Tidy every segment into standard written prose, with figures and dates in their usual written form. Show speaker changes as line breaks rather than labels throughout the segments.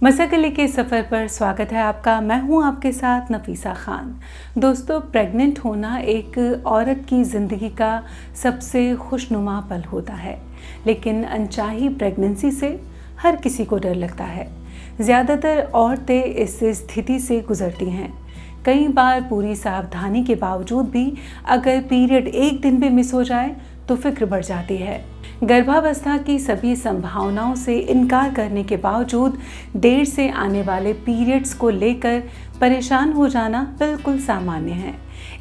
मसकली के सफ़र पर स्वागत है आपका। मैं हूं आपके साथ नफीसा खान। दोस्तों, प्रेग्नेंट होना एक औरत की ज़िंदगी का सबसे खुशनुमा पल होता है, लेकिन अनचाही प्रेगनेंसी से हर किसी को डर लगता है। ज़्यादातर औरतें इस स्थिति से गुजरती हैं। कई बार पूरी सावधानी के बावजूद भी अगर पीरियड एक दिन भी मिस हो जाए तो फिक्र बढ़ जाती है। गर्भावस्था की सभी संभावनाओं से इनकार करने के बावजूद देर से आने वाले पीरियड्स को लेकर परेशान हो जाना बिल्कुल सामान्य है।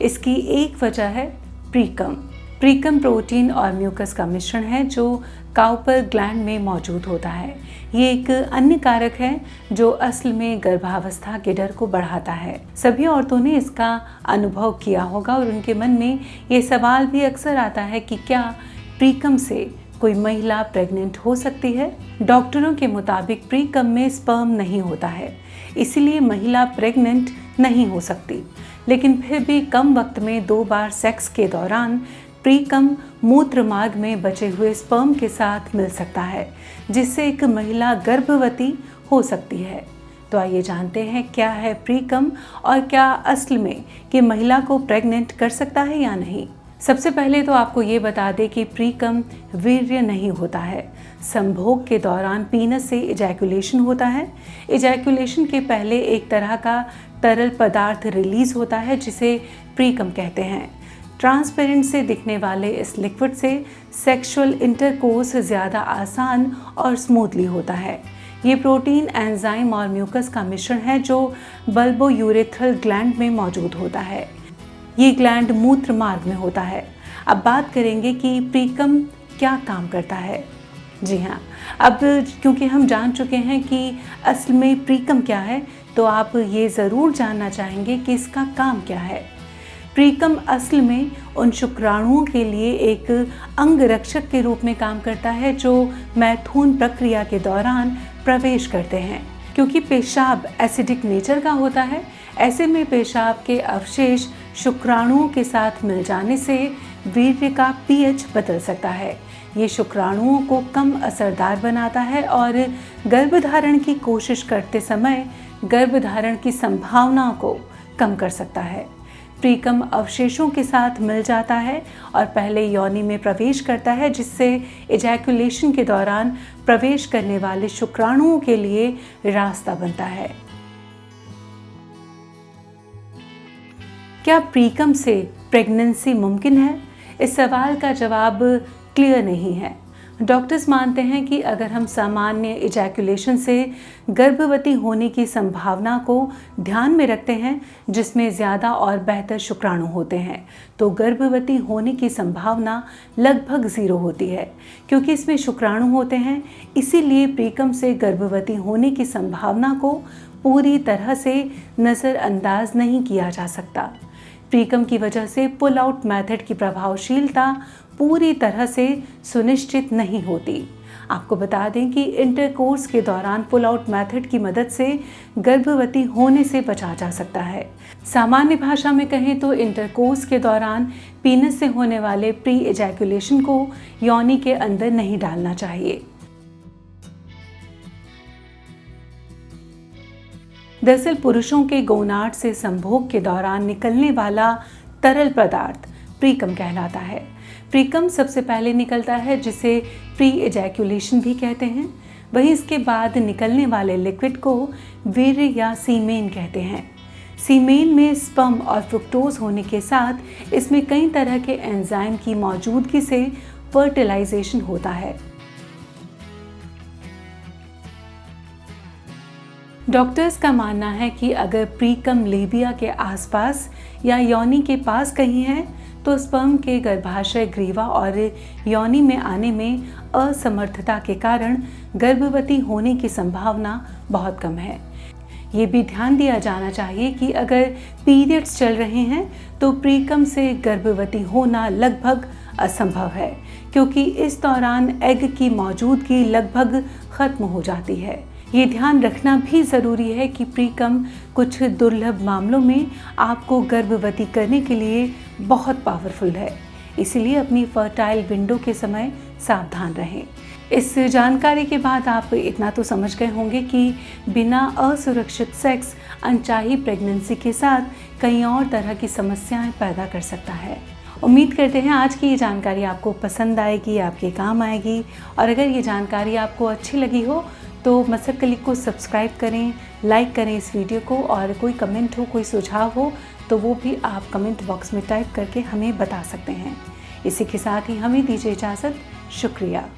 इसकी एक वजह है प्रीकम। प्रीकम प्रोटीन और म्यूकस का मिश्रण है जो काउपर ग्लैंड में मौजूद होता है। ये एक अन्य कारक है जो असल में गर्भावस्था के डर को बढ़ाता है। सभी औरतों ने इसका अनुभव किया होगा और उनके मन में ये सवाल भी अक्सर आता है कि क्या प्रीकम से कोई महिला प्रेग्नेंट हो सकती है। डॉक्टरों के मुताबिक प्रीकम में स्पर्म नहीं होता है, इसीलिए महिला प्रेग्नेंट नहीं हो सकती। लेकिन फिर भी कम वक्त में 2 बार सेक्स के दौरान प्रीकम मूत्र मार्ग में बचे हुए स्पर्म के साथ मिल सकता है, जिससे एक महिला गर्भवती हो सकती है। तो आइए जानते हैं क्या है प्रीकम और क्या असल में कि महिला को प्रेग्नेंट कर सकता है या नहीं। सबसे पहले तो आपको ये बता दें कि प्रीकम वीर्य नहीं होता है। संभोग के दौरान पीनस से इजैकुलेशन होता है। इजैकुलेशन के पहले एक तरह का तरल पदार्थ रिलीज होता है जिसे प्रीकम कहते हैं। ट्रांसपेरेंट से दिखने वाले इस लिक्विड से सेक्सुअल इंटरकोर्स ज़्यादा आसान और स्मूथली होता है। ये प्रोटीन, एंजाइम और म्यूकस का मिश्रण है जो बल्बोयूरेथ्रल ग्लैंड में मौजूद होता है। ये ग्लैंड मूत्र मार्ग में होता है। अब बात करेंगे कि प्रीकम क्या काम करता है। जी हाँ, अब क्योंकि हम जान चुके हैं कि असल में प्रीकम क्या है, तो आप ये ज़रूर जानना चाहेंगे कि इसका काम क्या है। प्रीकम असल में उन शुक्राणुओं के लिए एक अंगरक्षक के रूप में काम करता है जो मैथुन प्रक्रिया के दौरान प्रवेश करते हैं। क्योंकि पेशाब एसिडिक नेचर का होता है, ऐसे में पेशाब के अवशेष शुक्राणुओं के साथ मिल जाने से वीर्य का पीएच बदल सकता है। ये शुक्राणुओं को कम असरदार बनाता है और गर्भधारण की कोशिश करते समय गर्भधारण की संभावना को कम कर सकता है। प्रीकम अवशेषों के साथ मिल जाता है और पहले योनि में प्रवेश करता है, जिससे इजैकुलेशन के दौरान प्रवेश करने वाले शुक्राणुओं के लिए रास्ता बनता है। क्या प्रीकम से प्रेगनेंसी मुमकिन है? इस सवाल का जवाब क्लियर नहीं है। डॉक्टर्स मानते हैं कि अगर हम सामान्य इजैकुलेशन से गर्भवती होने की संभावना को ध्यान में रखते हैं, जिसमें ज़्यादा और बेहतर शुक्राणु होते हैं, तो गर्भवती होने की संभावना लगभग 0 होती है। क्योंकि इसमें शुक्राणु होते हैं, इसीलिए प्रीकम से गर्भवती होने की संभावना को पूरी तरह से नज़रअंदाज नहीं किया जा सकता। प्रीकम की वजह से पुल आउट मेथड की प्रभावशीलता पूरी तरह से सुनिश्चित नहीं होती। आपको बता दें कि इंटरकोर्स के दौरान पुल आउट मेथड की मदद से गर्भवती होने से बचा जा सकता है। सामान्य भाषा में कहें तो इंटरकोर्स के दौरान पीनस से होने वाले प्री इजैकुलेशन को योनि के अंदर नहीं डालना चाहिए। दरअसल पुरुषों के गोनाड से संभोग के दौरान निकलने वाला तरल पदार्थ प्रीकम कहलाता है। प्रीकम सबसे पहले निकलता है, जिसे प्री इजैकुलेशन भी कहते हैं। वहीं इसके बाद निकलने वाले लिक्विड को वीर्य या सीमेन कहते हैं। सीमेन में स्पर्म और फ्रुक्टोज होने के साथ इसमें कई तरह के एंजाइम की मौजूदगी से फर्टिलाइजेशन होता है। डॉक्टर्स का मानना है कि अगर प्रीकम लेबिया के आसपास या योनि के पास कहीं है तो स्पर्म के गर्भाशय ग्रीवा और योनि में आने में असमर्थता के कारण गर्भवती होने की संभावना बहुत कम है। ये भी ध्यान दिया जाना चाहिए कि अगर पीरियड्स चल रहे हैं तो प्रीकम से गर्भवती होना लगभग असंभव है, क्योंकि इस दौरान एग की मौजूदगी लगभग खत्म हो जाती है। ये ध्यान रखना भी ज़रूरी है कि प्रीकम कुछ दुर्लभ मामलों में आपको गर्भवती करने के लिए बहुत पावरफुल है, इसलिए अपनी फर्टाइल विंडो के समय सावधान रहें। इस जानकारी के बाद आप इतना तो समझ गए होंगे कि बिना असुरक्षित सेक्स अनचाही प्रेगनेंसी के साथ कई और तरह की समस्याएं पैदा कर सकता है। उम्मीद करते हैं आज की ये जानकारी आपको पसंद आएगी, आपके काम आएगी। और अगर ये जानकारी आपको अच्छी लगी हो तो मसक क्लिक को सब्सक्राइब करें, लाइक करें इस वीडियो को, और कोई कमेंट हो, कोई सुझाव हो तो वो भी आप कमेंट बॉक्स में टाइप करके हमें बता सकते हैं। इसी के साथ ही हमें दीजिए इजाज़त। शुक्रिया।